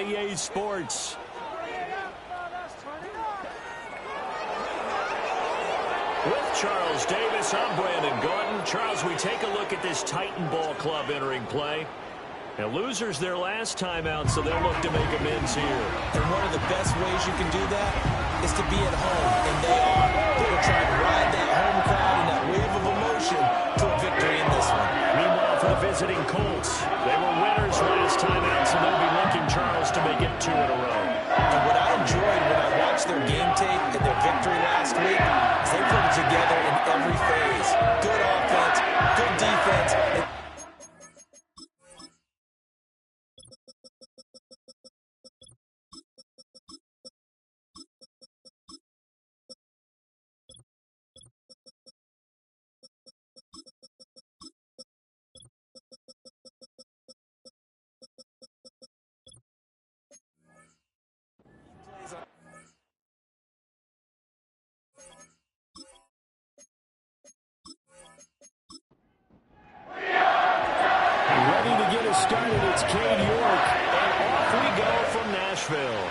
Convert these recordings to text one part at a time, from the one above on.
on EA Sports. With Charles Davis, I'm Brandon Gordon. Charles, we take a look at this Titan Ball Club entering play. And losers their last time out, so they'll look to make amends here. And one of the best ways you can do that is to be at home, and they are. They're going to try to ride that home crowd and that wave of emotion to a victory in this one. Meanwhile, for the visiting Colts, they were winners last time out, so they'll be looking, Charles, to make it 2 in a row. And what I enjoyed when I watched their game tape and their victory last week is they put it together in every phase. Good offense, good defense, and started, it's Cade York, and off we go from Nashville.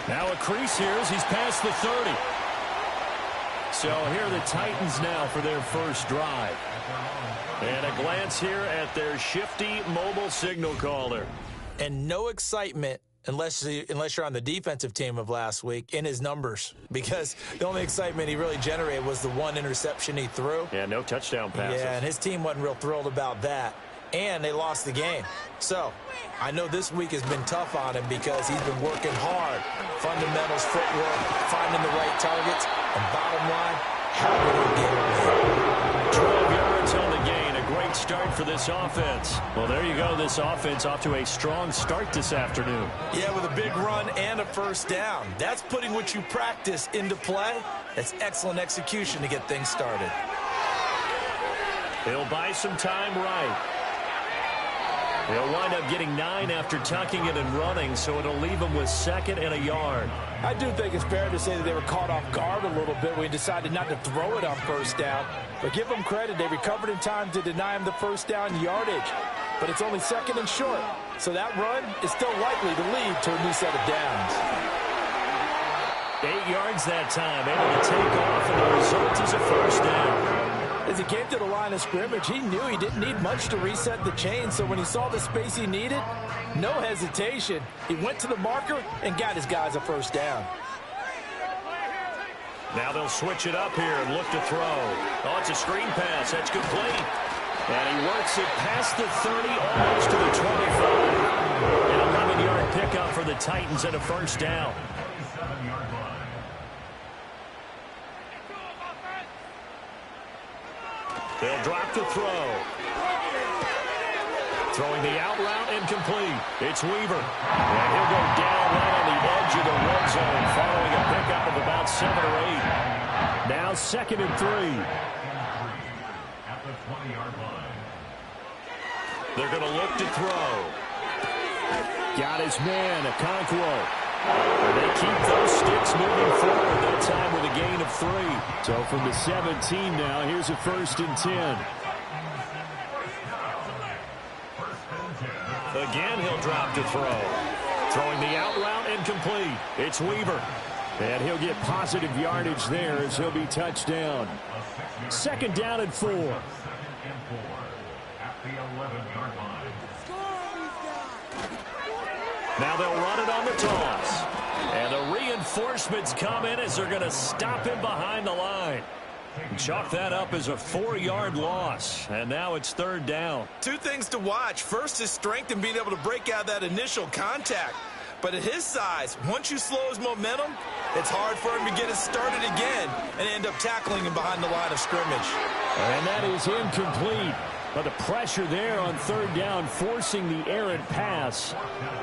Now a crease here as he's past the 30. So here are the Titans now for their first drive. And a glance here at their shifty mobile signal caller. And no excitement unless you're on the defensive team of last week in his numbers, because the only excitement he really generated was the one interception he threw. Yeah, no touchdown passes. Yeah, and his team wasn't real thrilled about that, and they lost the game. So I know this week has been tough on him because he's been working hard. Fundamentals, footwork, finding the right targets, and bottom line, how did he get away? 12 yards on the gain. Great start for this offense. Well, there you go. This offense off to a strong start this afternoon. Yeah, with a big run and a first down. That's putting what you practice into play. That's excellent execution to get things started. He'll buy some time right. He'll wind up getting 9 after tucking it and running, so it'll leave him with 2nd and a yard. I do think it's fair to say that they were caught off guard a little bit when he decided not to throw it on first down. But give them credit. They recovered in time to deny him the first down yardage. But it's only 2nd and short. So that run is still likely to lead to a new set of downs. 8 yards that time, able to take off, and the result is a first down. As he came to the line of scrimmage, he knew he didn't need much to reset the chain, so when he saw the space he needed, no hesitation. He went to the marker and got his guys a first down. Now they'll switch it up here and look to throw. Oh, it's a screen pass. That's complete. And he works it past the 30, almost to the 25. An 11-yard pickup for the Titans and a first down. They'll drop the throw. Throwing the out route incomplete. It's Weaver. And he'll go down right on the edge of the red zone following a pickup of about 7 or 8. Now 2nd and 3. At the 20-yard line. They're going to look to throw. Got his man, Okonkwo. And they keep those sticks moving forward, that time with a gain of 3. So from the 17 now, here's a 1st and 10. Again, he'll drop to throw. Throwing the out route incomplete. It's Weaver. And he'll get positive yardage there as he'll be touched down. 2nd down and 4. At the 11-yard line. Now they'll run it on the toss. And the reinforcements come in as they're going to stop him behind the line. Chalk that up as a 4-yard loss. And now it's 3rd down. 2 things to watch. First, his strength in being able to break out that initial contact. But at his size, once you slow his momentum, it's hard for him to get it started again and end up tackling him behind the line of scrimmage. And that is incomplete. But the pressure there on 3rd down, forcing the errant pass.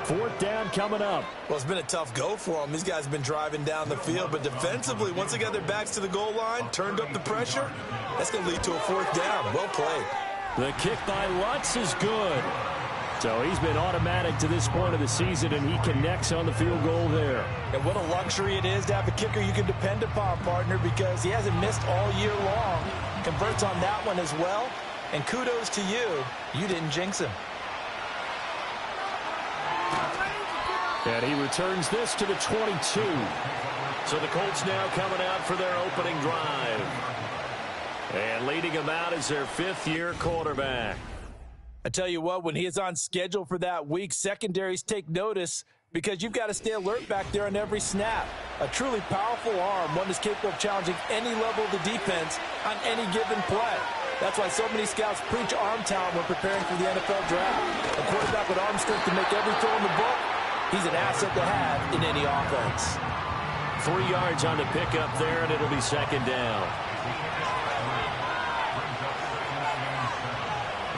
4th down coming up. Well, it's been a tough go for him. These guys have been driving down the field, but defensively, once they got their backs to the goal line, turned up the pressure, that's going to lead to a 4th down. Well played. The kick by Lutz is good. So he's been automatic to this point of the season, and he connects on the field goal there. And what a luxury it is to have a kicker you can depend upon, partner, because he hasn't missed all year long. Converts on that one as well. And kudos to you. You didn't jinx him. And he returns this to the 22. So the Colts now coming out for their opening drive. And leading him out is their fifth-year quarterback. I tell you what, when he is on schedule for that week, secondaries take notice because you've got to stay alert back there on every snap. A truly powerful arm, one that's capable of challenging any level of the defense on any given play. That's why so many scouts preach arm talent when preparing for the NFL draft. A quarterback with arm strength to make every throw in the book, he's an asset to have in any offense. 3 yards on the pickup there, and it'll be second down.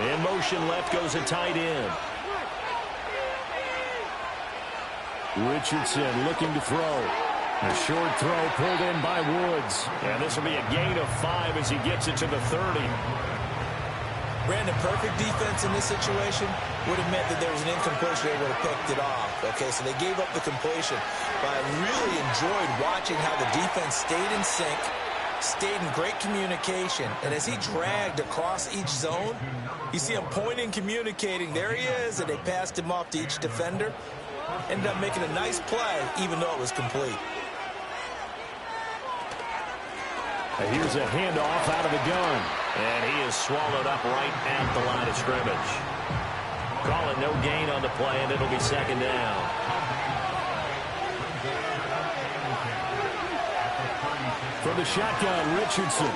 In motion left goes a tight end. Richardson looking to throw. A short throw pulled in by Woods. And this will be a gain of 5 as he gets it to the 30. Brandon, perfect defense in this situation would have meant that there was an incompletion. They would have picked it off. Okay, so they gave up the completion. But I really enjoyed watching how the defense stayed in sync, stayed in great communication. And as he dragged across each zone, you see him pointing, communicating. There he is, and they passed him off to each defender. Ended up making a nice play, even though it was complete. And here's a handoff out of the gun. And he is swallowed up right at the line of scrimmage. Calling no gain on the play, and it'll be second down. From the shotgun, Richardson.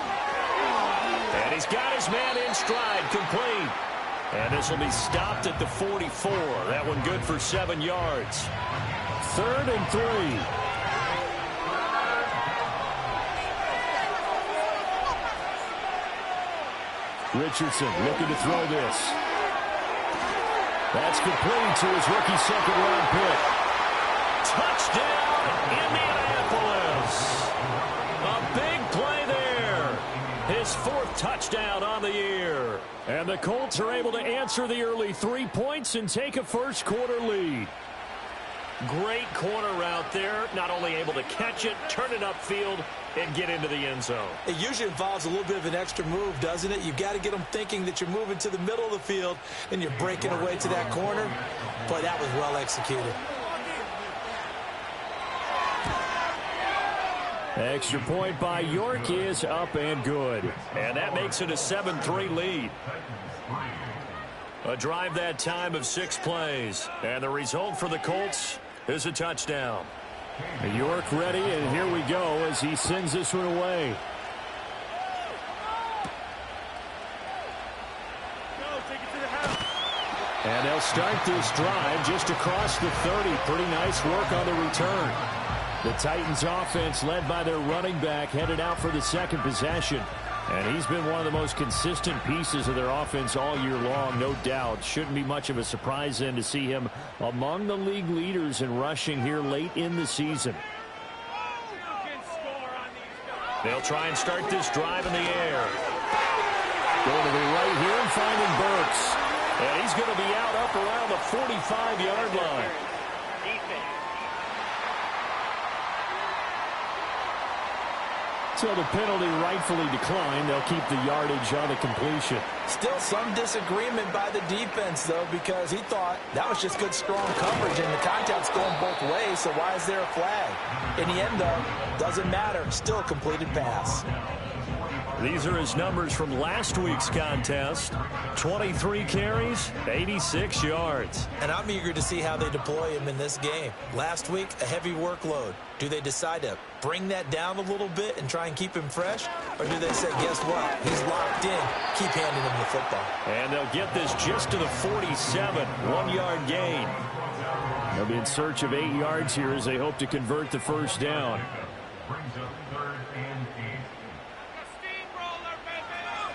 And he's got his man in stride, complete. And this will be stopped at the 44. That one good for 7 yards. 3rd and 3. Richardson looking to throw this. That's complete to his rookie second-round pick. Touchdown, Indianapolis. A big play there. His 4th touchdown on the year. And the Colts are able to answer the early 3 points and take a first-quarter lead. Great corner route there. Not only able to catch it, turn it upfield, and get into the end zone. It usually involves a little bit of an extra move, doesn't it? You've got to get them thinking that you're moving to the middle of the field and you're breaking away to that corner. Boy, that was well executed. Extra point by York is up and good. And that makes it a 7-3 lead. A drive that time of 6 plays. And the result for the Colts is a touchdown. York ready, and here we go as he sends this one away. And they'll start this drive just across the 30. Pretty nice work on the return. The Titans offense led by their running back headed out for the second possession. And he's been one of the most consistent pieces of their offense all year long, no doubt. Shouldn't be much of a surprise then to see him among the league leaders in rushing here late in the season. They'll try and start this drive in the air. Going to the right here and finding Burks. And he's going to be out up around the 45-yard line. So the penalty rightfully declined. They'll keep the yardage on the completion. Still some disagreement by the defense, though, because he thought that was just good, strong coverage, and the contact's going both ways, so why is there a flag? In the end, though, doesn't matter. Still a completed pass. These are his numbers from last week's contest. 23 carries, 86 yards. And I'm eager to see how they deploy him in this game. Last week, a heavy workload. Do they decide to bring that down a little bit and try and keep him fresh? Or do they say, guess what? He's locked in. Keep handing him the football. And they'll get this just to the 47. 1-yard gain. They'll be in search of 8 yards here as they hope to convert the first down.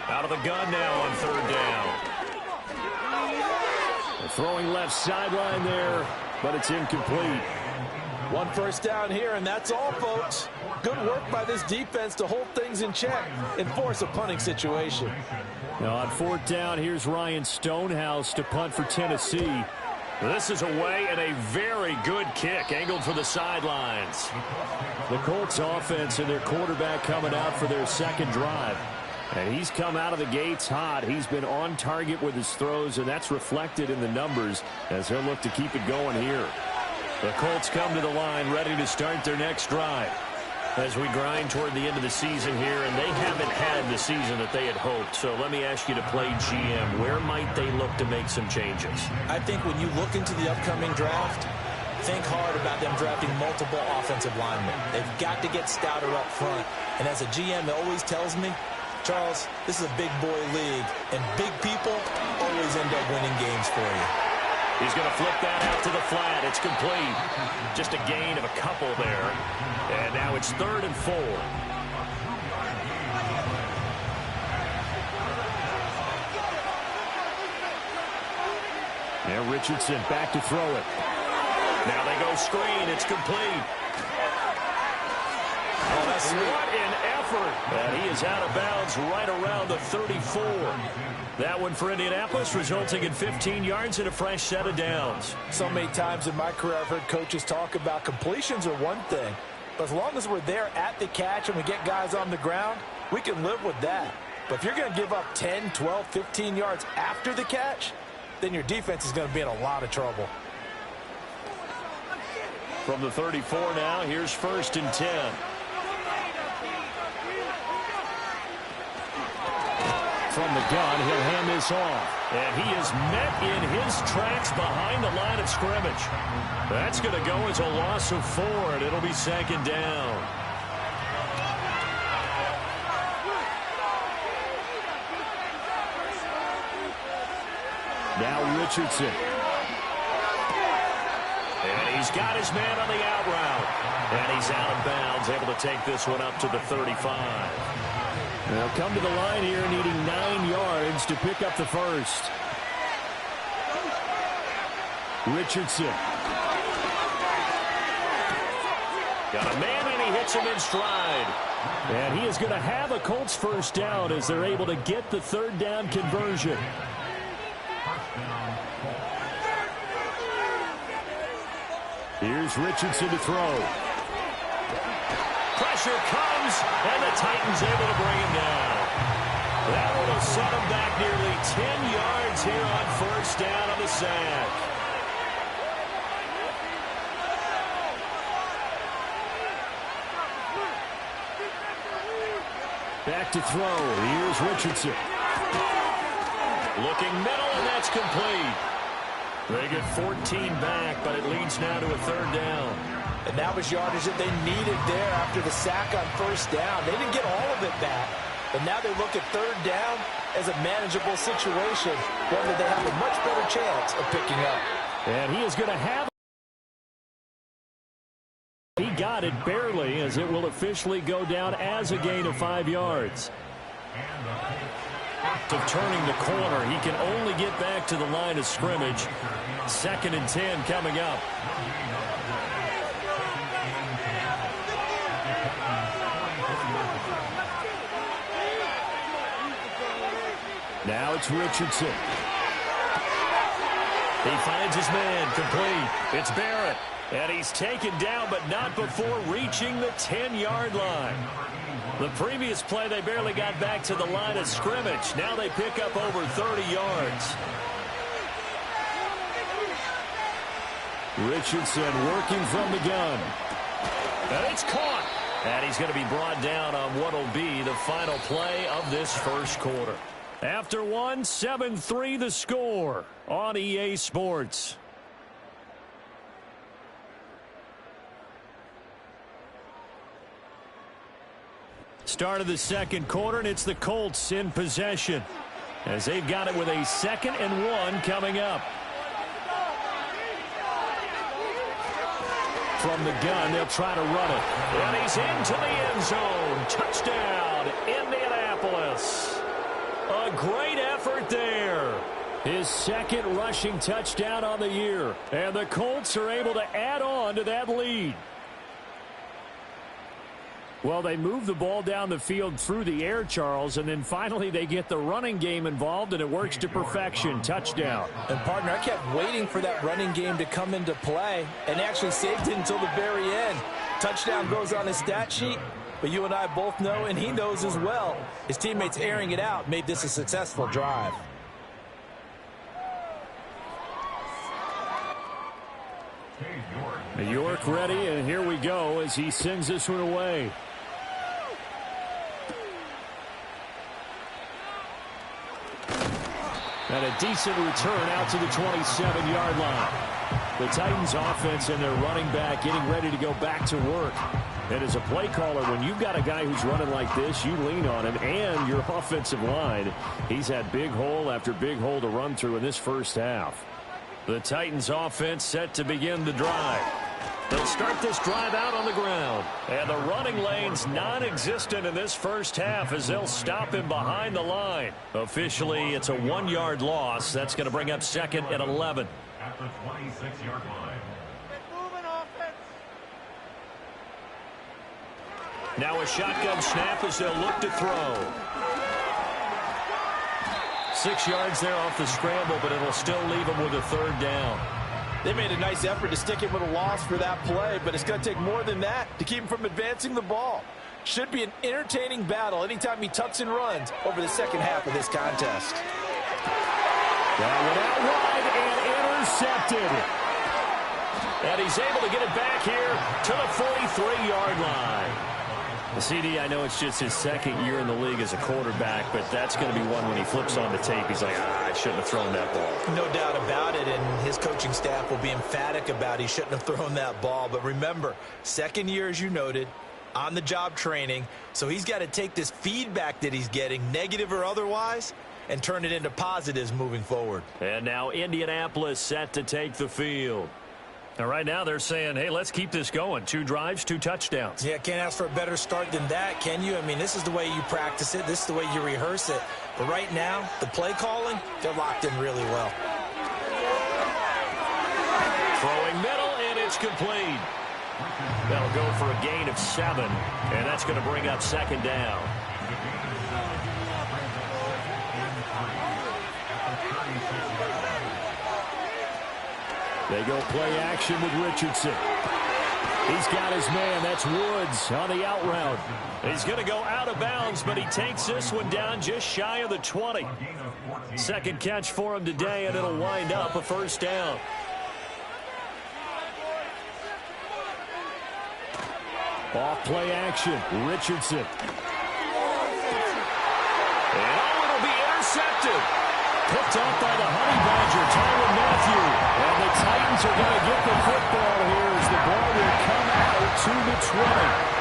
Out of the gun now on 3rd down. The throwing left sideline there, but it's incomplete. 1 first down here, and that's all, folks. Good work by this defense to hold things in check and force a punting situation. Now on 4th down, here's Ryan Stonehouse to punt for Tennessee. This is away and a very good kick angled for the sidelines. The Colts offense and their quarterback coming out for their second drive. And he's come out of the gates hot. He's been on target with his throws, and that's reflected in the numbers as he'll look to keep it going here. The Colts come to the line ready to start their next drive. As we grind toward the end of the season here, and they haven't had the season that they had hoped. So let me ask you to play GM. Where might they look to make some changes? I think when you look into the upcoming draft, think hard about them drafting multiple offensive linemen. They've got to get stouter up front. And as a GM, it always tells me, Charles, this is a big boy league, and big people always end up winning games for you. He's going to flip that out to the flat. It's complete. Just a gain of a couple there. And now it's 3rd and 4. Now Richardson back to throw it. Now they go screen. It's complete. Oh, that's what an effort. And he is out of bounds right around the 34. That one for Indianapolis, resulting in 15 yards and a fresh set of downs. So many times in my career, I've heard coaches talk about completions are one thing. But as long as we're there at the catch and we get guys on the ground, we can live with that. But if you're going to give up 10, 12, 15 yards after the catch, then your defense is going to be in a lot of trouble. From the 34 now, here's 1st and 10. From the gun, he'll hand this off. And he is met in his tracks behind the line of scrimmage. That's going to go as a loss of 4, and it'll be 2nd down. Now Richardson. And he's got his man on the out route. And he's out of bounds, able to take this one up to the 35. They'll come to the line here needing 9 yards to pick up the first. Richardson. Got a man, and he hits him in stride. And he is going to have a Colts first down as they're able to get the 3rd down conversion. Here's Richardson to throw. Pressure comes, and the Titans able to bring him down. That one will set him back nearly 10 yards here on 1st down on the sack. Back to throw. Here's Richardson. Looking middle, and that's complete. They get 14 back, but it leads now to a 3rd down. And that was yardage that they needed there after the sack on 1st down. They didn't get all of it back, but now they look at 3rd down as a manageable situation, one that they have a much better chance of picking up. And he is going to have it. He got it barely, as it will officially go down as a gain of 5 yards. Of turning the corner, he can only get back to the line of scrimmage. 2nd and 10 coming up. Now it's Richardson. He finds his man, complete. It's Barrett. And he's taken down, but not before reaching the 10-yard line. The previous play, they barely got back to the line of scrimmage. Now they pick up over 30 yards. Richardson working from the gun. And it's caught. And he's going to be brought down on what will be the final play of this 1st quarter. After one, 7-3 the score on EA Sports. Start of the 2nd quarter, and it's the Colts in possession as they've got it with a 2nd and 1 coming up. From the gun, they'll try to run it. And he's into the end zone. Touchdown, Indianapolis. A great effort there. His 2nd rushing touchdown on the year. And the Colts are able to add on to that lead. Well, they move the ball down the field through the air, Charles, and then finally they get the running game involved, and it works to perfection. Touchdown. And, partner, I kept waiting for that running game to come into play and actually saved it until the very end. Touchdown goes on his stat sheet, but you and I both know, and he knows as well, his teammates airing it out made this a successful drive. York ready, and here we go as he sends this one away. And a decent return out to the 27-yard line. The Titans offense and their running back getting ready to go back to work. And as a play caller, when you've got a guy who's running like this, you lean on him and your offensive line. He's had big hole after big hole to run through in this first half. The Titans offense set to begin the drive. They'll start this drive out on the ground. And the running lane's non-existent in this first half as they'll stop him behind the line. Officially, it's a 1-yard loss. That's going to bring up 2nd and 11. At the 26-yard line. Now a shotgun snap as they'll look to throw. 6 yards there off the scramble, but it'll still leave him with a 3rd down. They made a nice effort to stick him with a loss for that play, but it's going to take more than that to keep him from advancing the ball. Should be an entertaining battle anytime he tucks and runs over the second half of this contest. That went out wide and intercepted. And he's able to get it back here to the 43-yard line. The CD, I know it's just his 2nd year in the league as a quarterback, but that's going to be one when he flips on the tape. He's like, I shouldn't have thrown that ball. No doubt about it, and his coaching staff will be emphatic about he shouldn't have thrown that ball. But remember, 2nd year, as you noted, on-the-job training, so he's got to take this feedback that he's getting, negative or otherwise, and turn it into positives moving forward. And now Indianapolis set to take the field. And right now they're saying, hey, let's keep this going. 2 drives, 2 touchdowns. Yeah, can't ask for a better start than that, can you? I mean, this is the way you practice it. This is the way you rehearse it. But right now, the play calling, they're locked in really well. Throwing middle, and it's complete. They'll go for a gain of 7, and that's going to bring up 2nd down. They go play action with Richardson. He's got his man. That's Woods on the out route. He's going to go out of bounds, but he takes this one down just shy of the 20. 2nd catch for him today, and it'll wind up a 1st down. Off play action, Richardson. And it'll be intercepted. Picked off by the Honey Badger, Tyrann Mathieu. And the Titans are going to get the football here as the ball will come out to the 20.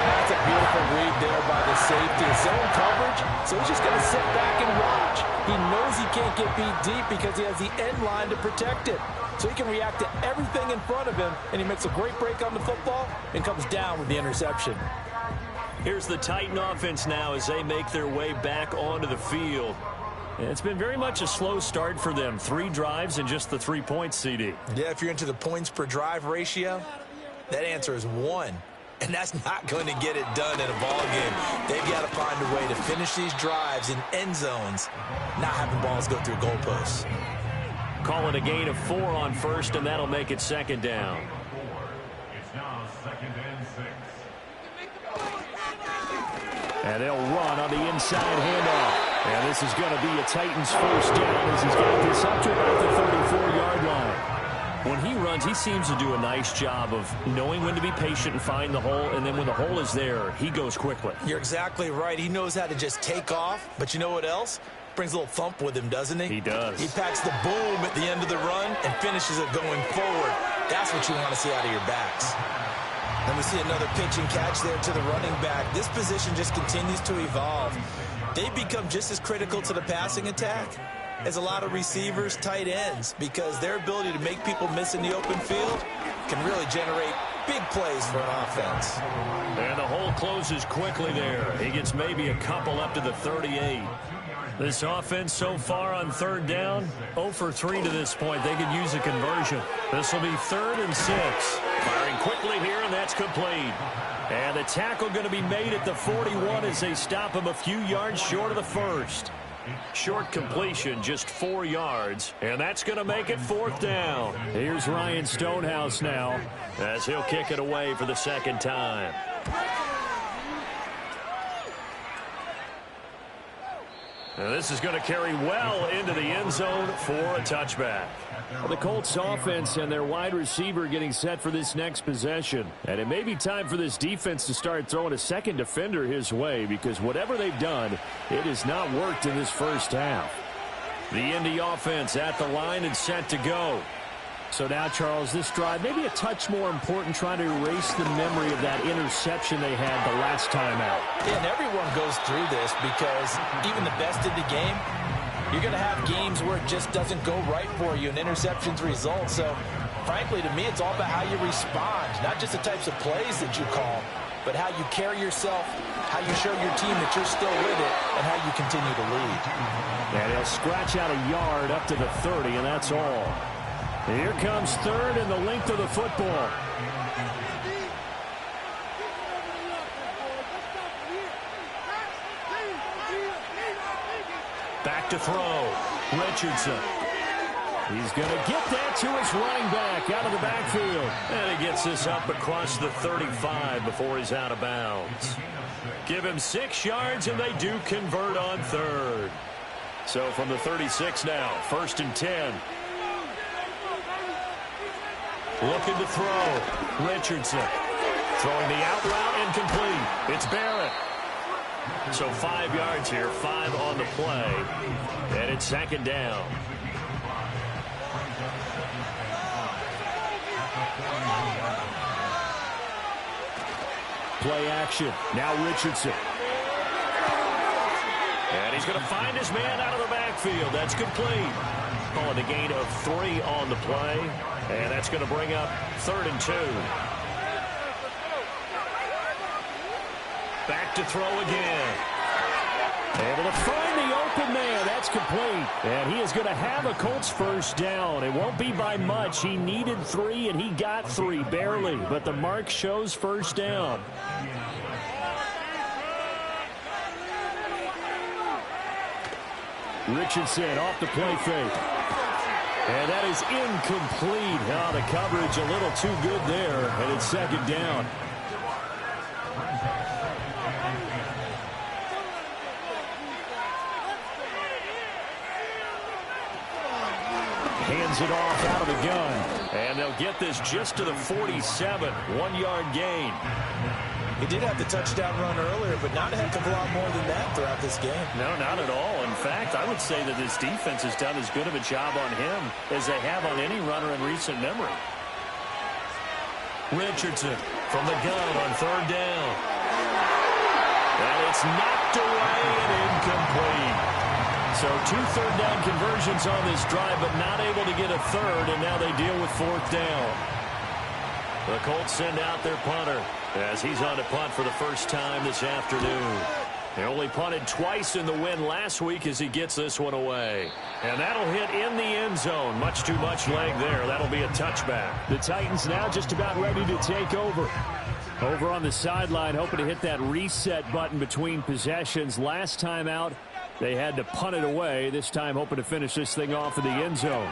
That's a beautiful read there by the safety. Zone coverage, so he's just going to sit back and watch. He knows he can't get beat deep because he has the end line to protect it. So he can react to everything in front of him, and he makes a great break on the football and comes down with the interception. Here's the Titan offense now as they make their way back onto the field. And it's been very much a slow start for them. 3 drives and just the 3 points, CD. Yeah, if you're into the points per drive ratio, that answer is 1. And that's not going to get it done in a ball game. They've got to find a way to finish these drives in end zones, not having balls go through goalposts. Call it a gain of 4 on 1st, and that'll make it 2nd down. It's now 2nd and 6. And they'll run on the inside handoff. And this is going to be a Titans 1st down as he's got this up to about the 34-yard line. When he runs, he seems to do a nice job of knowing when to be patient and find the hole, and then when the hole is there, he goes quickly. You're exactly right. He knows how to just take off, but you know what else? Brings a little thump with him, doesn't he? He does. He packs the boom at the end of the run and finishes it going forward. That's what you want to see out of your backs. And we see another pitch and catch there to the running back. This position just continues to evolve. They become just as critical to the passing attack as a lot of receivers, tight ends, because their ability to make people miss in the open field can really generate big plays for an offense. And the hole closes quickly there. He gets maybe a couple up to the 38. This offense so far on 3rd down, 0 for 3 to this point. They could use a conversion. This will be 3rd and 6. Firing quickly here, and that's complete. And the tackle going to be made at the 41 as they stop him a few yards short of the 1st. Short completion, just 4 yards, and that's going to make it 4th down. Here's Ryan Stonehouse now as he'll kick it away for the 2nd time. And this is going to carry well into the end zone for a touchback. The Colts offense and their wide receiver getting set for this next possession. And it may be time for this defense to start throwing a second defender his way, because whatever they've done, it has not worked in this first half. The Indy offense at the line and set to go. So now, Charles, this drive maybe a touch more important, trying to erase the memory of that interception they had the last time out. Yeah, and everyone goes through this because even the best in the game, you're going to have games where it just doesn't go right for you and interceptions result. So, frankly, to me, it's all about how you respond, not just the types of plays that you call, but how you carry yourself, how you show your team that you're still with it, and how you continue to lead. And he'll scratch out a yard up to the 30, and that's all. Here comes third and the length of the football. Back to throw. Richardson. He's going to get that to his running back out of the backfield. And he gets this up across the 35 before he's out of bounds. Give him 6 yards, and they do convert on third. So from the 36 now, 1st and 10. Looking to throw. Richardson. Throwing the out route incomplete. It's Barrett. So 5 yards here, 5 on the play. And it's 2nd down. Play action. Now Richardson. And he's going to find his man out of the backfield. That's complete. Calling a gain of 3 on the play. And that's going to bring up 3rd and 2. Back to throw again. Able to find the open man. That's complete. And he is going to have a Colts first down. It won't be by much. He needed 3, and he got 3, barely. But the mark shows first down. Richardson off the play fake. And that is incomplete. Oh, the coverage a little too good there. And it's 2nd down. Hands it off out of the gun. And they'll get this just to the 47. 1-yard gain. He did have the touchdown run earlier, but not a heck of a lot more than that throughout this game. No, not at all. In fact, I would say that this defense has done as good of a job on him as they have on any runner in recent memory. Richardson from the gun on 3rd down. And it's knocked away and incomplete. So 2 third-down conversions on this drive, but not able to get a third, and now they deal with 4th down. The Colts send out their punter as he's on to punt for the first time this afternoon. They only punted twice in the win last week as he gets this one away. And that'll hit in the end zone. Much too much leg there. That'll be a touchback. The Titans now just about ready to take over. Over on the sideline, hoping to hit that reset button between possessions. Last time out, they had to punt it away. This time hoping to finish this thing off in the end zone.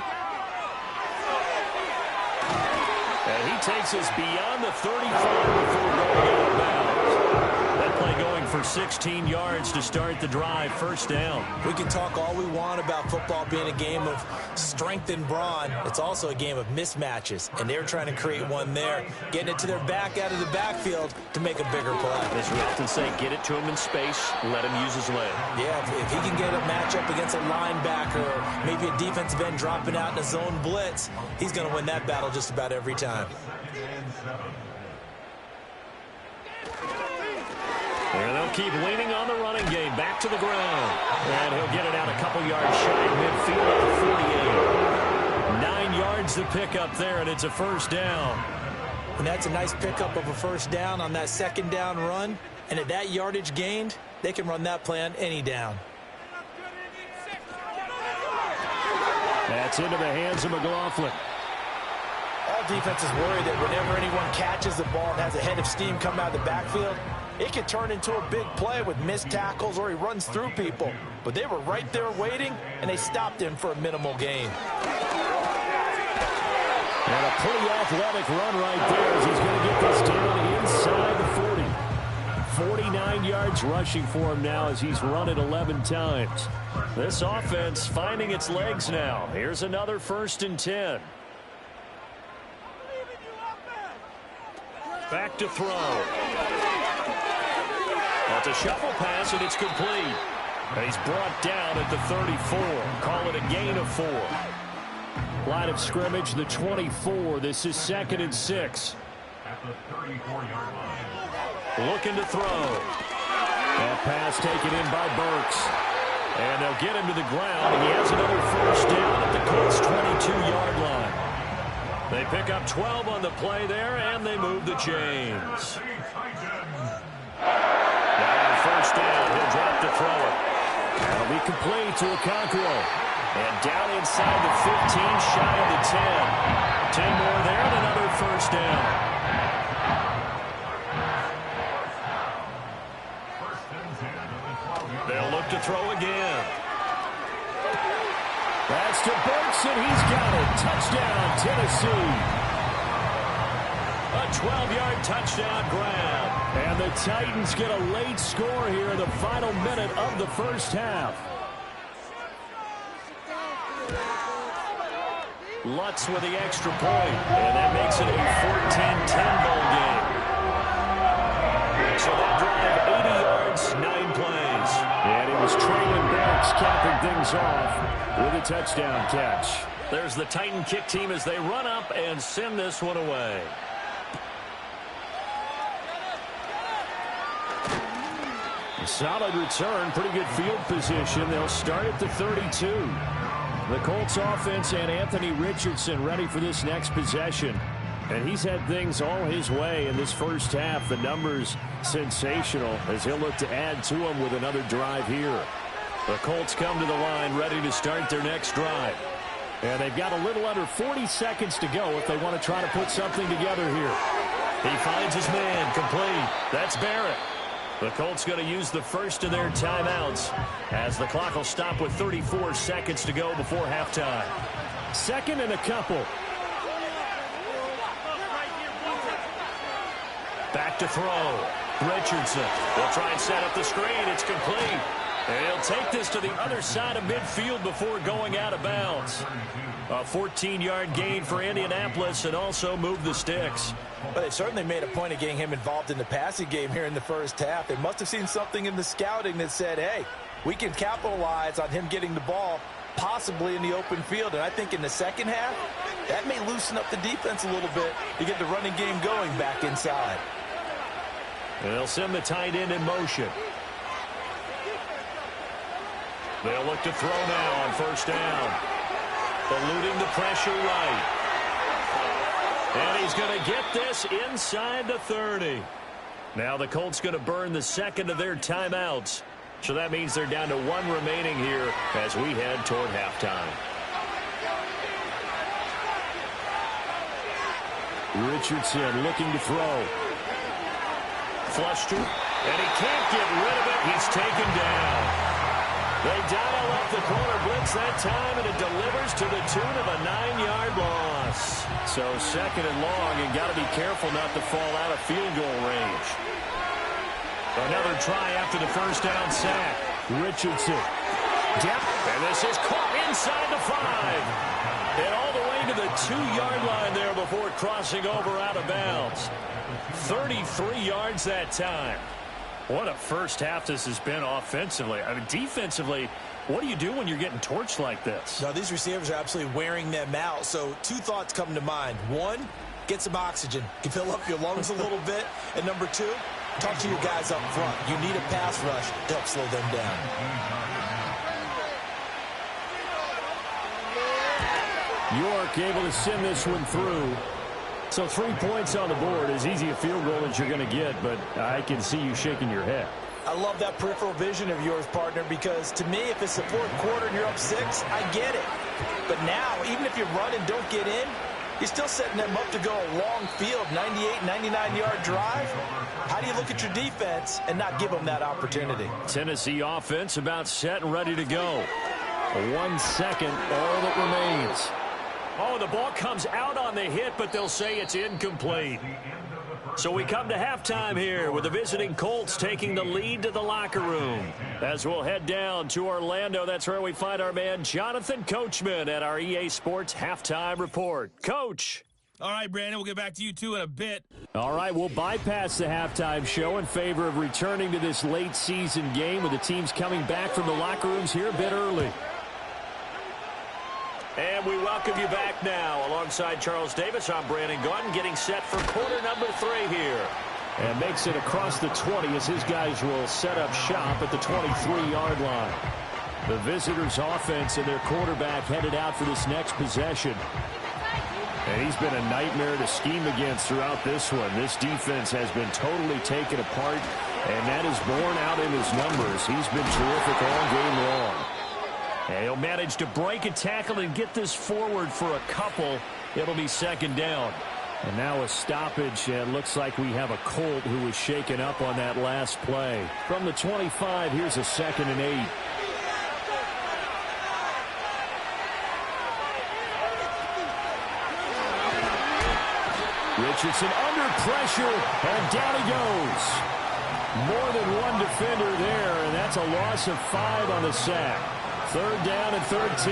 And he takes us beyond the 35 before going out of bounds. That play going for 16 yards to start the drive. 1st down. We can talk all we want about football being a game of strength and brawn. It's also a game of mismatches, and they're trying to create one there, getting it to their back out of the backfield to make a bigger play. As we often say, get it to him in space, let him use his leg. Yeah, if he can get a matchup against a linebacker or maybe a defensive end dropping out in a zone blitz, he's going to win that battle just about every time. And they'll keep leaning on the running game. Back to the ground. And he'll get it out a couple yards shy of midfield at the 48. 9 yards to pick up there, and it's a 1st down. And that's a nice pickup of a 1st down on that 2nd down run. And at that yardage gained, they can run that play on any down. That's into the hands of McLaughlin. All defenses worry that whenever anyone catches the ball and has a head of steam come out of the backfield, it can turn into a big play with missed tackles or he runs through people. But they were right there waiting, and they stopped him for a minimal gain. And a pretty athletic run right there as he's going to get this down inside the 40. 49 yards rushing for him now as he's run it 11 times. This offense finding its legs now. Here's another 1st and 10. Back to throw. That's a shuffle pass, and it's complete. And he's brought down at the 34. Call it a gain of 4. Line of scrimmage, the 24. This is 2nd and 6. At the 34-yard line. Looking to throw. That pass taken in by Burks. And they'll get him to the ground, and he has another 1st down at the Colts' 22-yard line. They pick up 12 on the play there, and they move the chains. Now 1st down, he'll drop to throw it. That'll be complete to Okonkwo. And down inside the 15, shy of the 10. 10 more there, and another 1st down. They'll look to throw again. That's to Burks, and he's got it. Touchdown, Tennessee. A 12-yard touchdown grab. And the Titans get a late score here in the final minute of the 1st half. Lutz with the extra point, and that makes it a 14-10 ball game. So that drive, 80 yards, 9 plays. And it was Traylon Burks capping things off with a touchdown catch. There's the Titan kick team as they run up and send this one away. A solid return, pretty good field position. They'll start at the 32. The Colts offense and Anthony Richardson ready for this next possession. And he's had things all his way in this 1st half. The numbers sensational as he'll look to add to them with another drive here. The Colts come to the line ready to start their next drive. And they've got a little under 40 seconds to go if they want to try to put something together here. He finds his man, complete. That's Barrett. The Colts going to use the 1st of their timeouts as the clock will stop with 34 seconds to go before halftime. 2nd and a couple. Back to throw. Richardson will try and set up the screen. It's complete. And he'll take this to the other side of midfield before going out of bounds. A 14-yard gain for Indianapolis and also move the sticks. But they certainly made a point of getting him involved in the passing game here in the 1st half. They must have seen something in the scouting that said, hey, we can capitalize on him getting the ball possibly in the open field. And I think in the 2nd half, that may loosen up the defense a little bit to get the running game going back inside. And they'll send the tight end in motion. They'll look to throw now on 1st down. Eluding the pressure right. And he's going to get this inside the 30. Now the Colts going to burn the 2nd of their timeouts. So that means they're down to 1 remaining here as we head toward halftime. Richardson looking to throw. Flush to, and he can't get rid of it. He's taken down. They dial up the corner blitz that time, and it delivers to the tune of a 9-yard loss. So 2nd and long, and got to be careful not to fall out of field goal range. Another try after the 1st down sack. Richardson. Yep. And this is caught inside the 5. And all the way to the 2-yard line there before crossing over out of bounds. 33 yards that time. What a 1st half this has been offensively. I mean, defensively, what do you do when you're getting torched like this? Now, these receivers are absolutely wearing them out. So 2 thoughts come to mind. 1, get some oxygen. You can fill up your lungs a little bit. And number 2, talk to your guys up front. You need a pass rush to help slow them down. York able to send this one through. So 3 points on the board, as easy a field goal as you're going to get, but I can see you shaking your head. I love that peripheral vision of yours, partner, because to me, if it's the 4th quarter and you're up 6, I get it. But now, even if you run and don't get in, you're still setting them up to go a long field, 98, 99-yard drive. How do you look at your defense and not give them that opportunity? Tennessee offense about set and ready to go. 1 second, all that remains. Oh, the ball comes out on the hit, but they'll say it's incomplete. So we come to halftime here with the visiting Colts taking the lead to the locker room. As we'll head down to Orlando, that's where we find our man Jonathan Coachman at our EA Sports Halftime Report. Coach. All right, Brandon, we'll get back to you, too, in a bit. All right, we'll bypass the halftime show in favor of returning to this late-season game with the teams coming back from the locker rooms here a bit early. And we welcome you back now. Alongside Charles Davis, I'm Brandon Gaudin, getting set for quarter number 3 here. And makes it across the 20 as his guys will set up shop at the 23-yard line. The visitors' offense and their quarterback headed out for this next possession. And he's been a nightmare to scheme against throughout this one. This defense has been totally taken apart, and that is borne out in his numbers. He's been terrific all game long. And he'll manage to break a tackle and get this forward for a couple. It'll be second down. And now a stoppage, and looks like we have a Colt who was shaken up on that last play. From the 25, here's a 2nd and 8. Richardson under pressure, and down he goes. More than one defender there, and that's a loss of 5 on the sack. 3rd down and 13.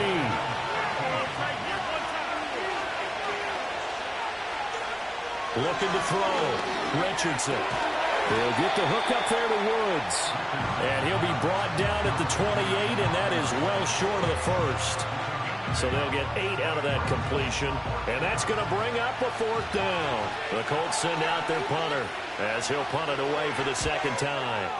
Looking to throw. Richardson. He'll get the hook up there to Woods. And he'll be brought down at the 28, and that is well short of the first. So they'll get 8 out of that completion, and that's going to bring up a 4th down. The Colts send out their punter as he'll punt it away for the 2nd time.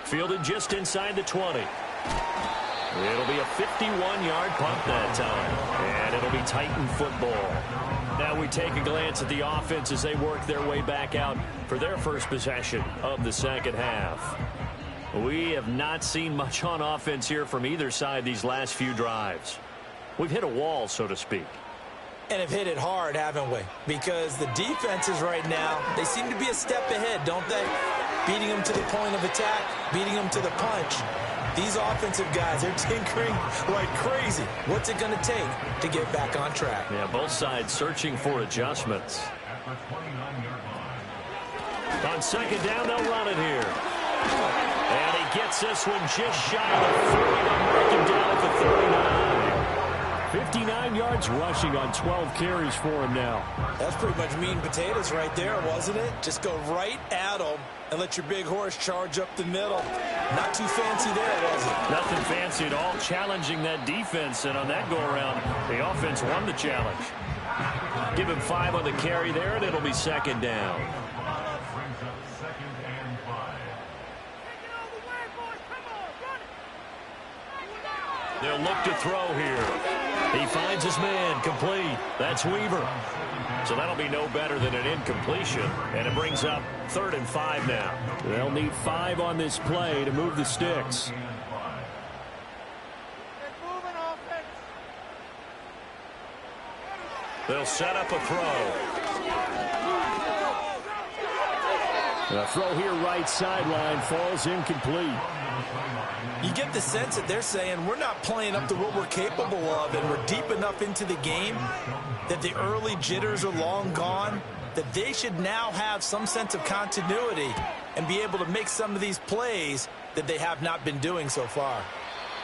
Fielded just inside the 20. It'll be a 51-yard punt that time, and it'll be Titan football. Now we take a glance at the offense as they work their way back out for their first possession of the second half. We have not seen much on offense here from either side these last few drives. We've hit a wall, so to speak. And have hit it hard, haven't we? Because the defenses right now, they seem to be a step ahead, don't they? Beating them to the point of attack, beating them to the punch. These offensive guys, they're tinkering like crazy. What's it going to take to get back on track? Yeah, both sides searching for adjustments. On 2nd down, they'll run it here. And he gets this one just shy of the 40. They'll mark him down at the 39. 59 yards rushing on 12 carries for him now. That's pretty much meat and potatoes right there, wasn't it? Just go right at him and let your big horse charge up the middle. Not too fancy there, was it? Nothing fancy at all, challenging that defense. And on that go-around, the offense won the challenge. Give him 5 on the carry there, and it'll be 2nd down. They'll look to throw here. He finds his man, complete. That's Weaver. So that'll be no better than an incompletion. And it brings up 3rd and 5 now. They'll need 5 on this play to move the sticks. They'll set up a throw. The throw here right sideline falls incomplete. You get the sense that they're saying we're not playing up to what we're capable of, and we're deep enough into the game that the early jitters are long gone, that they should now have some sense of continuity and be able to make some of these plays that they have not been doing so far.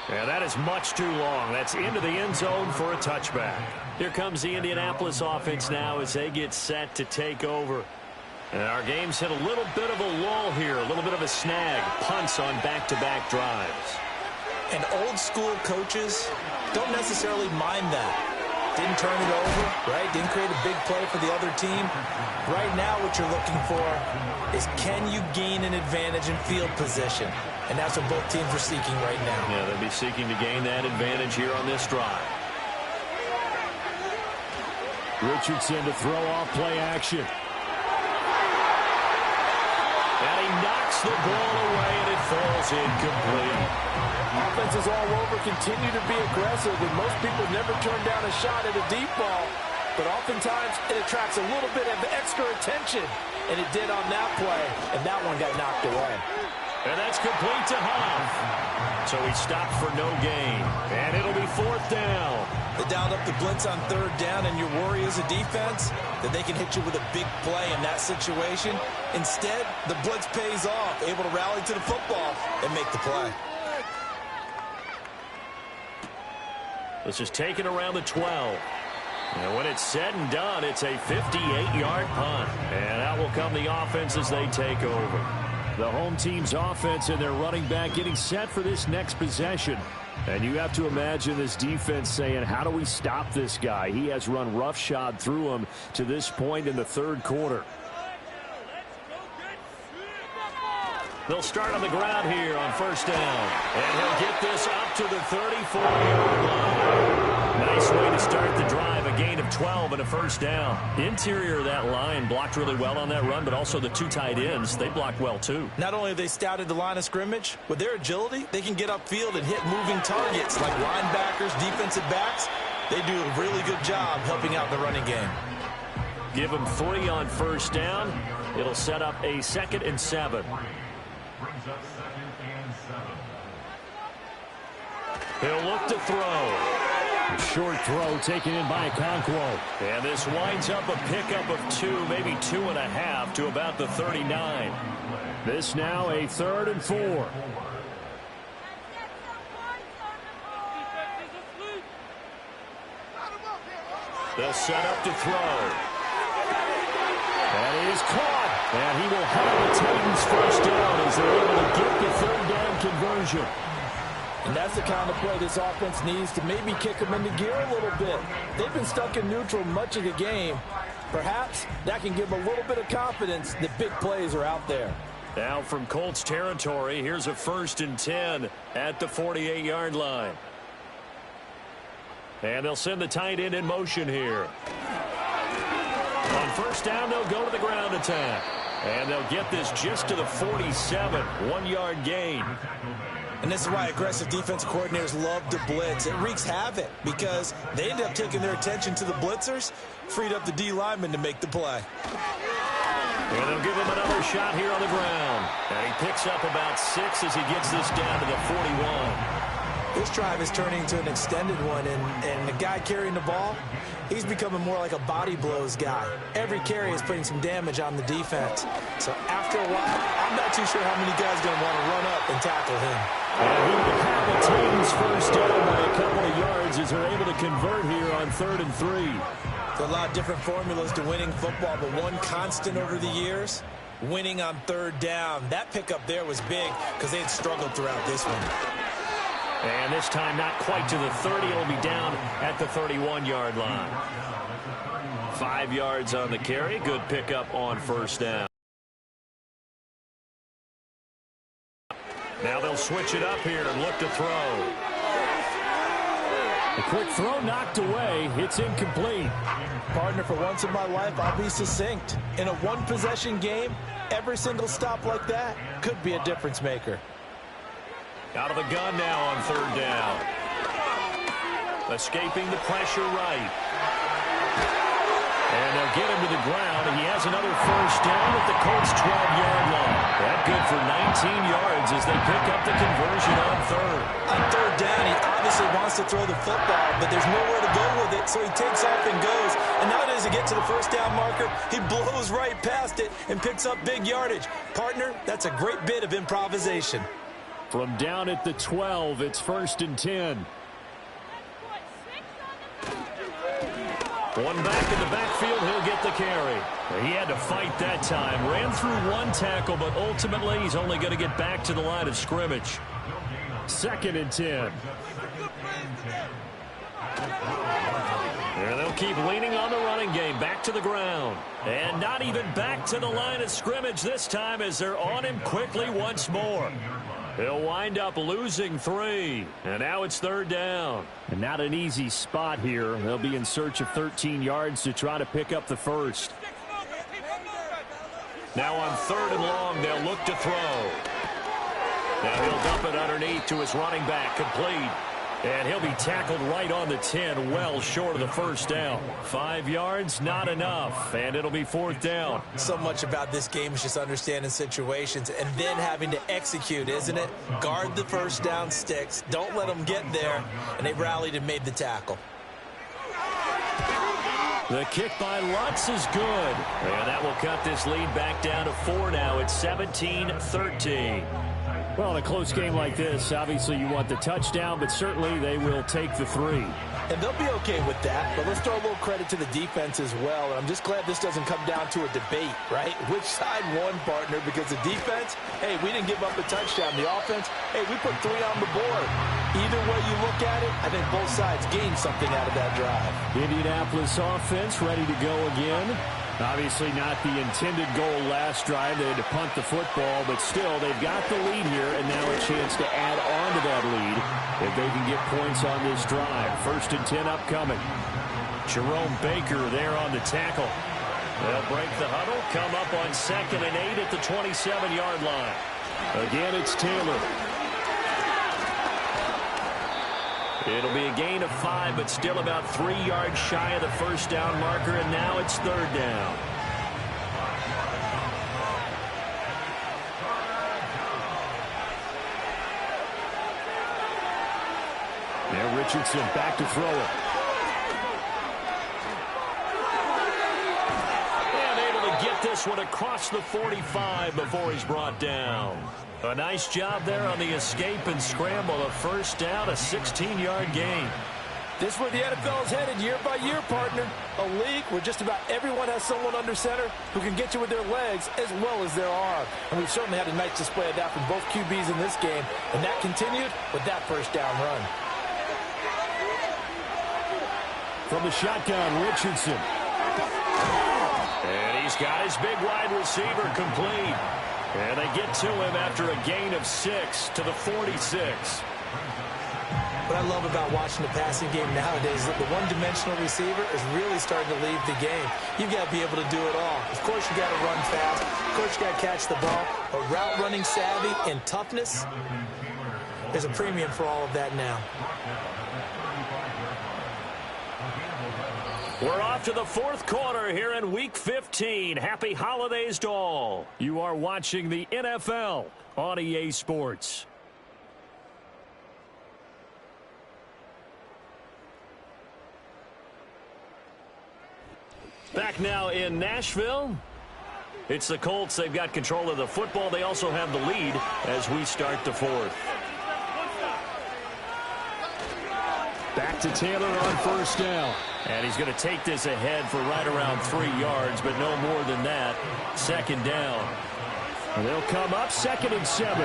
Yeah, that is much too long. That's into the end zone for a touchback. Here comes the Indianapolis offense now as they get set to take over. And our game's hit a little bit of a lull here, a little bit of a snag. Punts on back-to-back drives. And old-school coaches don't necessarily mind that. Didn't turn it over, right? Didn't create a big play for the other team. Right now what you're looking for is can you gain an advantage in field position? And that's what both teams are seeking right now. Yeah, they'll be seeking to gain that advantage here on this drive. Richardson to throw off play action. And he knocks the ball away, and it falls incomplete. Offenses all over continue to be aggressive, and most people never turn down a shot at a deep ball. But oftentimes, it attracts a little bit of extra attention, and it did on that play, and that one got knocked away. And that's complete to Huff. So he stopped for no gain. And it'll be 4th down. They dialed up the blitz on third down, and your worry as a defense that they can hit you with a big play in that situation. Instead, the blitz pays off, able to rally to the football and make the play. This is taken around the 12. And when it's said and done, it's a 58-yard punt. And out will come the offense as they take over. The home team's offense and their running back getting set for this next possession. And you have to imagine this defense saying, how do we stop this guy? He has run roughshod through him to this point in the third quarter. They'll start on the ground here on first down. And he'll get this up to the 34-yard line. Nice way to start the drive. A gain of 12 and a first down. Interior of that line blocked really well on that run, but also the two tight ends, they blocked well too. Not only have they scouted the line of scrimmage, with their agility, they can get upfield and hit moving targets like linebackers, defensive backs. They do a really good job helping out the running game. Give them 3 on first down. It'll set up a 2nd and 7. Brings up 2nd and 7. He'll look to throw. A short throw taken in by Okonkwo. And this winds up a pickup of 2, maybe 2.5 to about the 39. This now a 3rd and 4. They'll set up to throw. And he is caught. And he will have the Titans first down as they're able to get the 3rd down conversion. And that's the kind of play this offense needs to maybe kick them into gear a little bit. They've been stuck in neutral much of the game. Perhaps that can give them a little bit of confidence that big plays are out there. Now from Colts territory, here's a 1st and 10 at the 48-yard line. And they'll send the tight end in motion here. On first down, they'll go to the ground attack. And they'll get this just to the 47, 1-yard gain. And this is why aggressive defensive coordinators love to blitz. It wreaks havoc because they end up taking their attention to the blitzers, freed up the D lineman to make the play. And they'll give him another shot here on the ground. And he picks up about 6 as he gets this down to the 41. This drive is turning into an extended one, and the guy carrying the ball, he's becoming more like a body blows guy. Every carry is putting some damage on the defense. So after a while, I'm not too sure how many guys are going to want to run up and tackle him. And he will have the Titans first down by a couple of yards as they're able to convert here on 3rd and 3. There's a lot of different formulas to winning football, but one constant over the years, winning on 3rd down. That pickup there was big because they had struggled throughout this one. And this time not quite to the 30. It'll be down at the 31-yard line. 5 yards on the carry. Good pickup on first down. Now they'll switch it up here and look to throw. A quick throw knocked away. It's incomplete. Partner, for once in my life, I'll be succinct. In a one-possession game, every single stop like that could be a difference maker. Out of the gun now on 3rd down. Escaping the pressure right. And they'll get him to the ground, and he has another first down at the Colts' 12-yard line. That good for 19 yards as they pick up the conversion on 3rd. On 3rd down, he obviously wants to throw the football, but there's nowhere to go with it, so he takes off and goes. And nowadays, to get to the first down marker, he blows right past it and picks up big yardage. Partner, that's a great bit of improvisation. From down at the 12, it's 1st and 10. One back in the backfield, he'll get the carry. He had to fight that time. Ran through one tackle, but ultimately he's only going to get back to the line of scrimmage. 2nd and 10. And they'll keep leaning on the running game. Back to the ground. And not even back to the line of scrimmage this time as they're on him quickly once more. He'll wind up losing 3. And now it's 3rd down. And not an easy spot here. They'll be in search of 13 yards to try to pick up the first. Now on 3rd and long, they'll look to throw. Now he'll dump it underneath to his running back. Complete. And he'll be tackled right on the 10, well short of the first down. 5 yards, not enough, and it'll be 4th down. So much about this game is just understanding situations and then having to execute, isn't it? Guard the first down sticks. Don't let them get there, and they rallied and made the tackle. The kick by Lutz is good. And that will cut this lead back down to 4 now. It's 17-13. Well, in a close game like this, obviously you want the touchdown, but certainly they will take the 3. And they'll be okay with that, but let's throw a little credit to the defense as well. And I'm just glad this doesn't come down to a debate, right? Which side won, partner? Because the defense, hey, we didn't give up a touchdown. The offense, hey, we put 3 on the board. Either way you look at it, I think both sides gained something out of that drive. Indianapolis offense ready to go again. Obviously not the intended goal last drive. They had to punt the football, but still they've got the lead here, and now a chance to add on to that lead if they can get points on this drive. 1st and 10 upcoming. Jerome Baker there on the tackle. They'll break the huddle, come up on 2nd and 8 at the 27-yard line. Again, it's Taylor. It'll be a gain of 5, but still about 3 yards shy of the first down marker, and now it's 3rd down. Now Richardson back to throw it. And able to get this one across the 45 before he's brought down. A nice job there on the escape and scramble. A 1st down, a 16-yard gain. This is where the NFL is headed year by year, partner. A league where just about everyone has someone under center who can get you with their legs as well as their arm. And we've certainly had a nice display of that from both QBs in this game. And that continued with that 1st down run. From the shotgun, Richardson. And he's got his big wide receiver complete. And they get to him after a gain of 6 to the 46. What I love about watching the passing game nowadays is that the one-dimensional receiver is really starting to leave the game. You've got to be able to do it all. Of course, you got to run fast. Of course, you got to catch the ball. But route running savvy and toughness, there's a premium for all of that now. We're off to the 4th quarter here in Week 15. Happy holidays to all. You are watching the NFL on EA Sports. Back now in Nashville. It's the Colts. They've got control of the football. They also have the lead as we start the 4th. Back to Taylor on 1st down. And he's going to take this ahead for right around 3 yards, but no more than that. 2nd down. And they'll come up 2nd and 7.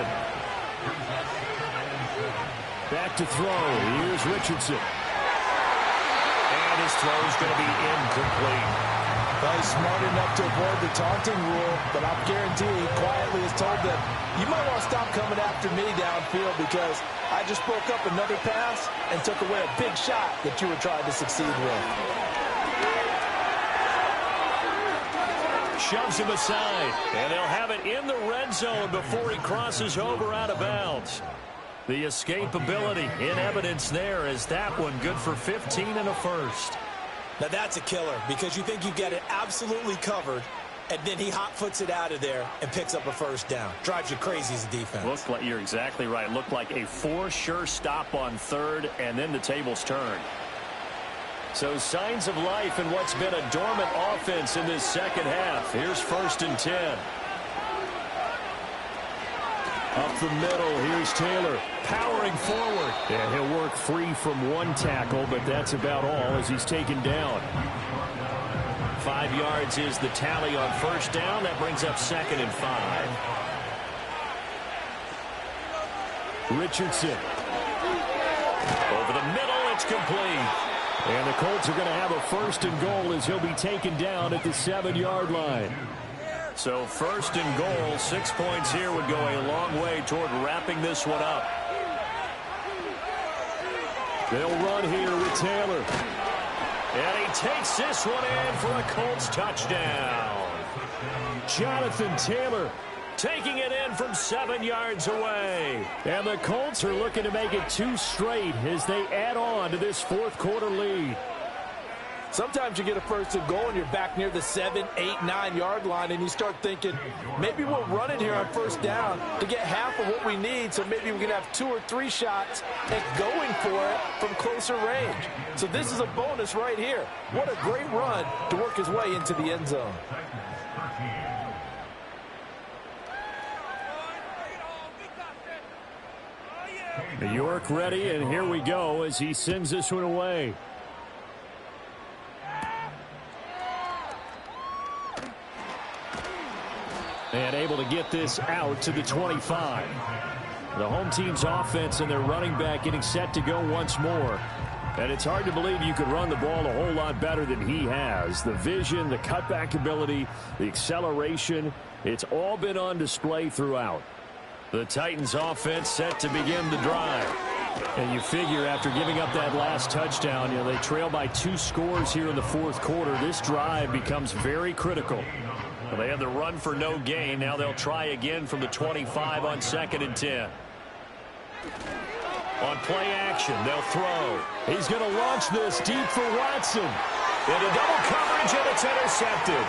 Back to throw. Here's Richardson. And his throw is going to be incomplete. Well, he's smart enough to avoid the taunting rule, but I'm guaranteed he quietly has told them, you might want to stop coming after me downfield because I just broke up another pass and took away a big shot that you were trying to succeed with. Shoves him aside, and they'll have it in the red zone before he crosses over out of bounds. The escapability in evidence there is that one good for 15 and a 1st. Now that's a killer because you think you get it absolutely covered, and then he hot-foots it out of there and picks up a 1st down. Drives you crazy as a defense. Looks like you're exactly right. Looked like a 4-sure stop on 3rd, and then the tables turned. So signs of life in what's been a dormant offense in this 2nd half. Here's 1st and 10. Up the middle, here's Taylor, powering forward. And he'll work free from 1 tackle, but that's about all as he's taken down. 5 yards is the tally on 1st down. That brings up 2nd and 5. Richardson. Over the middle, it's complete. And the Colts are going to have a 1st and goal as he'll be taken down at the 7-yard line. So 1st and goal, 6 points here would go a long way toward wrapping this one up. They'll run here with Taylor. And he takes this one in for a Colts touchdown. Jonathan Taylor taking it in from 7 yards away. And the Colts are looking to make it 2 straight as they add on to this 4th quarter lead. Sometimes you get a first and goal and you're back near the 7, 8, 9-yard line, and you start thinking, maybe we'll run it here on first down to get half of what we need, so maybe we can have 2 or 3 shots at going for it from closer range. So this is a bonus right here. What a great run to work his way into the end zone. York ready, and here we go as he sends this one away. And able to get this out to the 25. The home team's offense and their running back getting set to go once more. And it's hard to believe you could run the ball a whole lot better than he has. The vision, the cutback ability, the acceleration, it's all been on display throughout. The Titans offense set to begin the drive. And you figure after giving up that last touchdown, they trail by 2 scores here in the fourth quarter. This drive becomes very critical. Well, they had the run for no gain. Now they'll try again from the 25 on 2nd and 10. On play action, they'll throw. He's going to launch this deep for Watson. Into double coverage, and it's intercepted.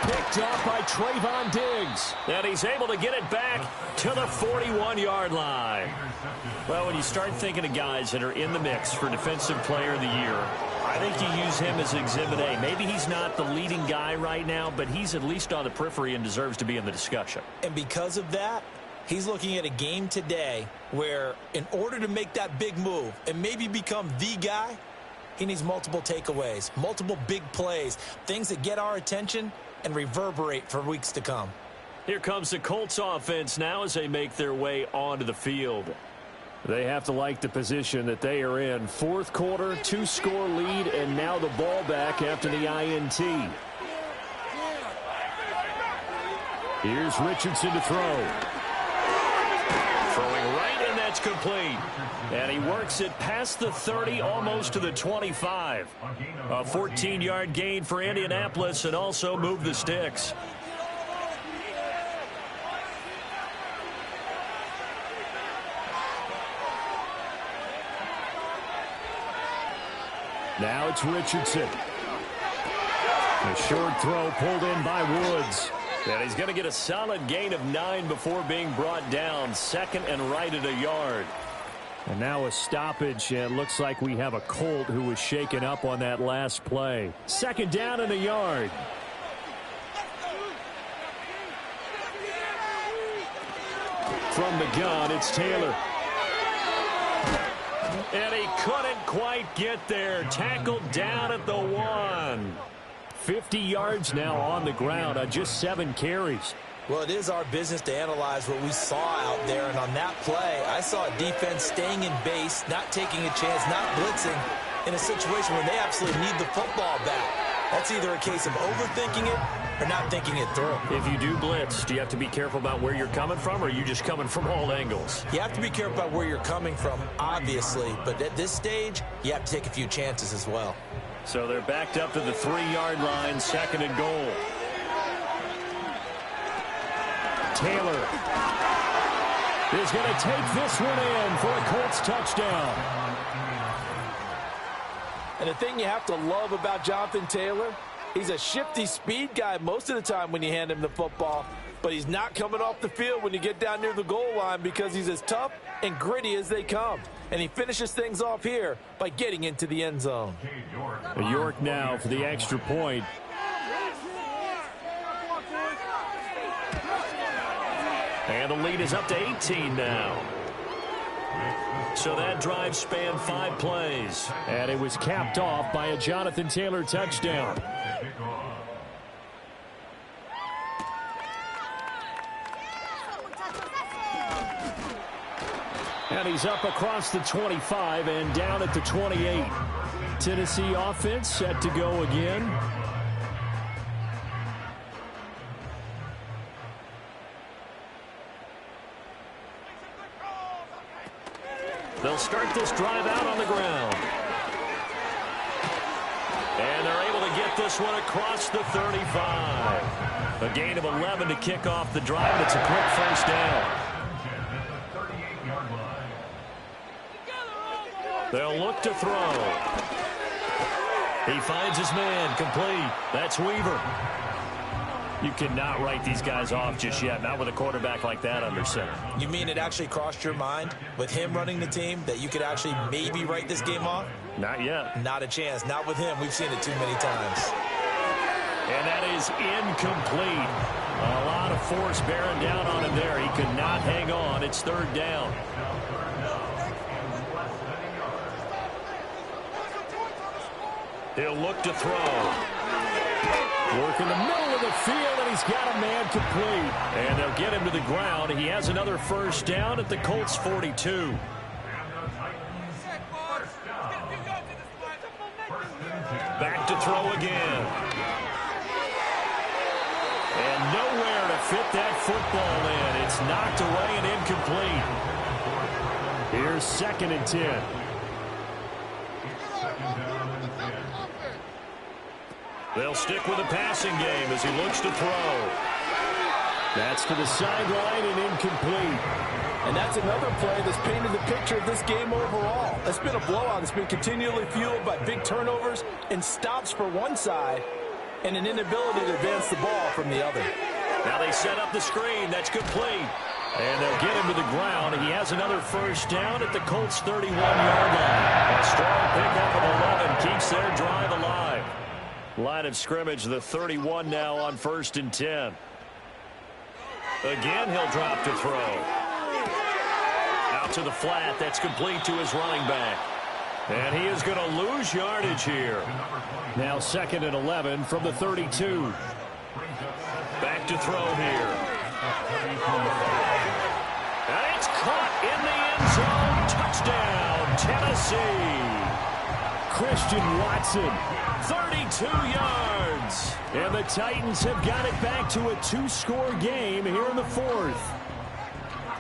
Picked up by Trayvon Diggs. And he's able to get it back to the 41-yard line. Well, when you start thinking of guys that are in the mix for Defensive Player of the Year, I think you use him as Exhibit A. Maybe he's not the leading guy right now, but he's at least on the periphery and deserves to be in the discussion. And because of that, he's looking at a game today where in order to make that big move and maybe become the guy, he needs multiple takeaways, multiple big plays, things that get our attention and reverberate for weeks to come. Here comes the Colts offense now as they make their way onto the field. They have to like the position that they are in. Fourth quarter, 2-score lead, and now the ball back after the INT. Here's Richardson to throw. Throwing right, and that's complete. And he works it past the 30, almost to the 25. A 14-yard gain for Indianapolis, and also move the sticks. Now it's Richardson. A short throw pulled in by Woods. And he's going to get a solid gain of 9 before being brought down. 2nd and right at a yard. And now a stoppage. It looks like we have a Colt who was shaken up on that last play. 2nd down and a yard. From the gun, it's Taylor. And he couldn't quite get there. Tackled down at the 1. 50 yards now on the ground on just 7 carries. Well, it is our business to analyze what we saw out there. And on that play, I saw a defense staying in base, not taking a chance, not blitzing in a situation where they absolutely need the football back. That's either a case of overthinking it or not thinking it through. If you do blitz, do you have to be careful about where you're coming from, or are you just coming from all angles? You have to be careful about where you're coming from, obviously. But at this stage, you have to take a few chances as well. So they're backed up to the 3-yard line, 2nd and goal. Taylor is going to take this one in for a Colts touchdown. And the thing you have to love about Jonathan Taylor, he's a shifty speed guy most of the time when you hand him the football, but he's not coming off the field when you get down near the goal line because he's as tough and gritty as they come. And he finishes things off here by getting into the end zone. York now for the extra point. And the lead is up to 18 now. So that drive spanned 5 plays. And it was capped off by a Jonathan Taylor touchdown. And he's up across the 25 and down at the 28. Tennessee offense set to go again. They'll start this drive out on the ground. And they're able to get this one across the 35. A gain of 11 to kick off the drive. It's a quick first down. They'll look to throw. He finds his man, complete. That's Weaver. You cannot write these guys off just yet, not with a quarterback like that under center. You mean it actually crossed your mind with him running the team that you could actually maybe write this game off? Not yet. Not a chance. Not with him. We've seen it too many times. And that is incomplete. A lot of force bearing down on him there. He could not hang on. It's third down. He'll look to throw. Work in the middle of the field, and he's got a man complete. And they'll get him to the ground. He has another first down at the Colts 42. Back to throw again. And nowhere to fit that football in. It's knocked away and incomplete. Here's 2nd and 10. They'll stick with the passing game as he looks to throw. That's to the sideline and incomplete. And that's another play that's painted the picture of this game overall. It's been a blowout. It's been continually fueled by big turnovers and stops for one side and an inability to advance the ball from the other. Now they set up the screen. That's complete. And they'll get him to the ground. He has another first down at the Colts 31-yard line. A strong pickup of 11 keeps their drive alive. Line of scrimmage, the 31 now on 1st and 10. Again, he'll drop to throw. Out to the flat. That's complete to his running back. And he is going to lose yardage here. Now 2nd and 11 from the 32. Back to throw here. And it's caught in the end zone. Touchdown, Tennessee. Christian Watson. 32 yards. And the Titans have got it back to a 2-score game here in the 4th.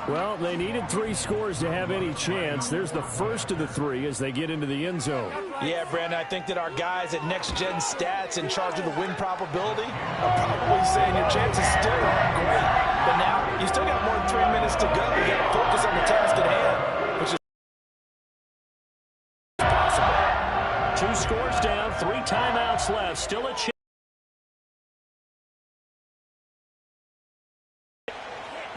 Well, they needed 3 scores to have any chance. There's the first of the 3 as they get into the end zone. Yeah, Brandon, I think that our guys at Next Gen Stats in charge of the win probability are probably saying your chances still aren't great. But now you still got more than 3 minutes to go. You got to focus on the task at hand, which is possible. 2 scores down, 3 timeouts left. Still a chance.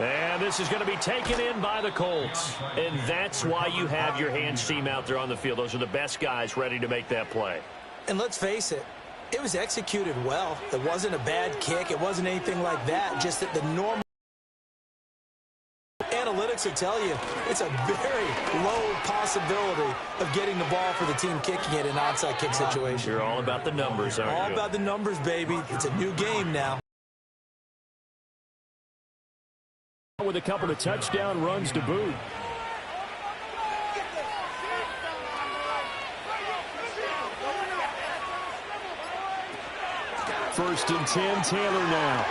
And this is going to be taken in by the Colts. And that's why you have your hands team out there on the field. Those are the best guys ready to make that play. And let's face it, it was executed well. It wasn't a bad kick. It wasn't anything like that. Just that the normal analytics will tell you it's a very low possibility of getting the ball for the team kicking it in an onside kick situation. You're all about the numbers, aren't you? All about the numbers, baby. It's a new game now. With a couple of touchdown runs to boot. First and 10, Taylor now.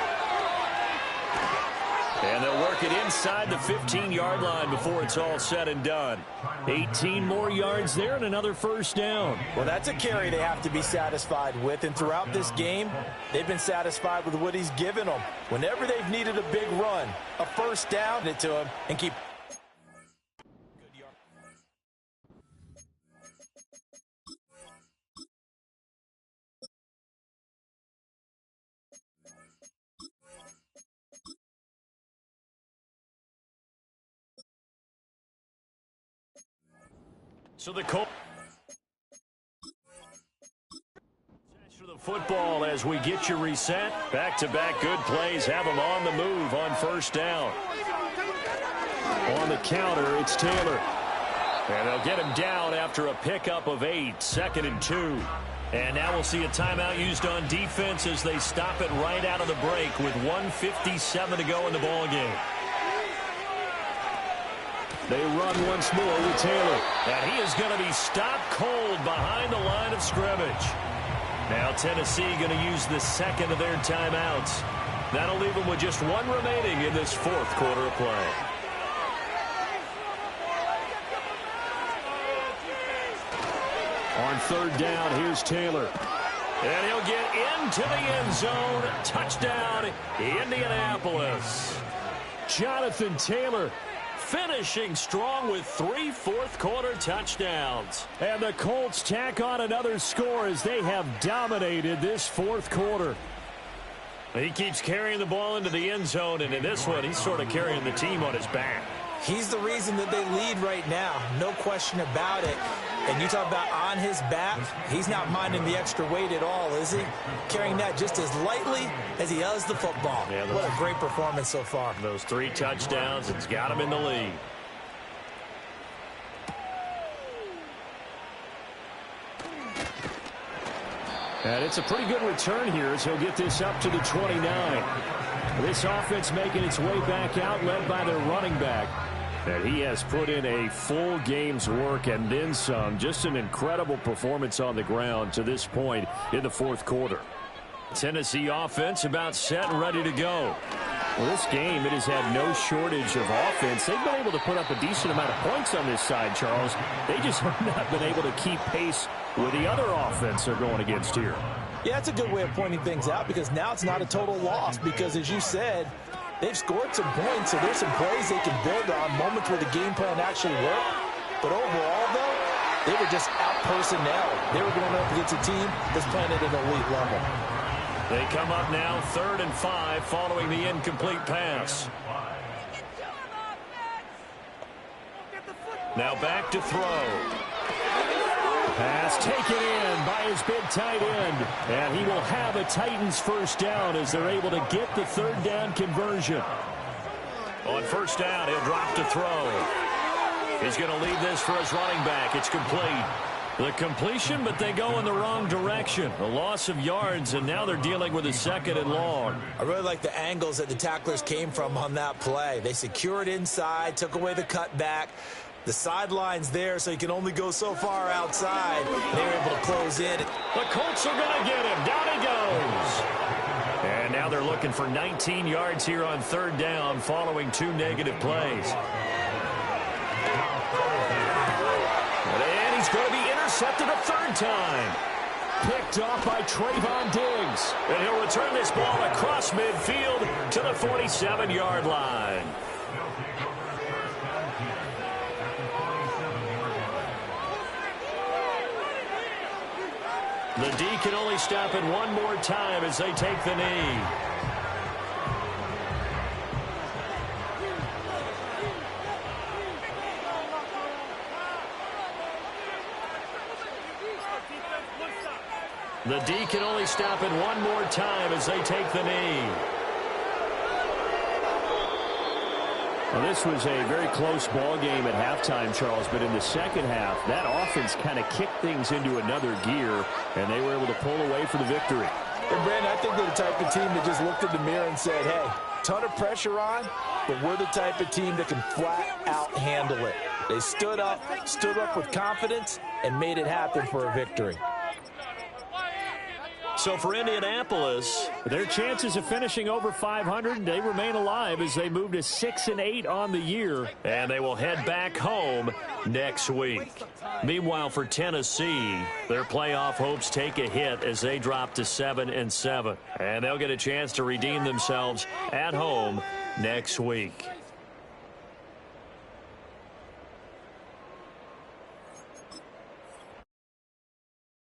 And they'll work it inside the 15-yard line before it's all said and done. 18 more yards there and another first down. Well, that's a carry they have to be satisfied with. And throughout this game, they've been satisfied with what he's given them. Whenever they've needed a big run, a first down, it to him and keep. So the Colts for the football as we get you reset. Back-to-back good plays have them on the move on first down. On the counter, it's Taylor. And they'll get him down after a pickup of 8, 2nd and 2. And now we'll see a timeout used on defense as they stop it right out of the break with 1:57 to go in the ballgame. They run once more with Taylor. And he is going to be stopped cold behind the line of scrimmage. Now Tennessee going to use the second of their timeouts. That'll leave them with just 1 remaining in this 4th quarter of play. On 3rd down, here's Taylor. And he'll get into the end zone. Touchdown, Indianapolis. Jonathan Taylor, finishing strong with 3 fourth-quarter touchdowns. And the Colts tack on another score as they have dominated this fourth quarter. He keeps carrying the ball into the end zone, and in this one, he's sort of carrying the team on his back. He's the reason that they lead right now. No question about it. And you talk about on his back, he's not minding the extra weight at all, is he? Carrying that just as lightly as he does the football. Yeah, what a great performance so far. Those 3 touchdowns, it's got him in the lead. And it's a pretty good return here as he'll get this up to the 29. This offense making its way back out, led by their running back. And he has put in a full game's work and then some. Just an incredible performance on the ground to this point in the fourth quarter. Tennessee offense about set and ready to go. Well, this game, it has had no shortage of offense. They've been able to put up a decent amount of points on this side, Charles. They just have not been able to keep pace with the other offense they're going against here. Yeah, that's a good way of pointing things out because now it's not a total loss because, as you said, they've scored some points, so there's some plays they can build on, moments where the game plan actually worked. But overall, though, they were just out-personnel. They were going up against a team that's playing at an elite level. They come up now 3rd and 5 following the incomplete pass. Now back to throw. Pass taken in by his big tight end. And he will have a Titans first down as they're able to get the 3rd down conversion. On first down, he'll drop to throw. He's going to leave this for his running back. It's complete. The completion, but they go in the wrong direction. A loss of yards, and now they're dealing with a 2nd and long. I really like the angles that the tacklers came from on that play. They secured inside, took away the cutback. The sideline's there, so he can only go so far outside. They were able to close in. The Colts are going to get him. Down he goes. And now they're looking for 19 yards here on 3rd down following 2 negative plays. And he's going to be intercepted a 3rd time. Picked off by Trayvon Diggs. And he'll return this ball across midfield to the 47-yard line. The D can only stop it one more time as they take the knee. The D can only stop it one more time as they take the knee. Well, this was a very close ball game at halftime, Charles, but in the second half, that offense kind of kicked things into another gear, and they were able to pull away for the victory. And, Brandon, I think they're the type of team that just looked in the mirror and said, hey, ton of pressure on, but we're the type of team that can flat out handle it. They stood up with confidence, and made it happen for a victory. So for Indianapolis, their chances of finishing over 500, they remain alive as they move to 6-8 on the year. And they will head back home next week. Meanwhile, for Tennessee, their playoff hopes take a hit as they drop to 7-7. And they'll get a chance to redeem themselves at home next week.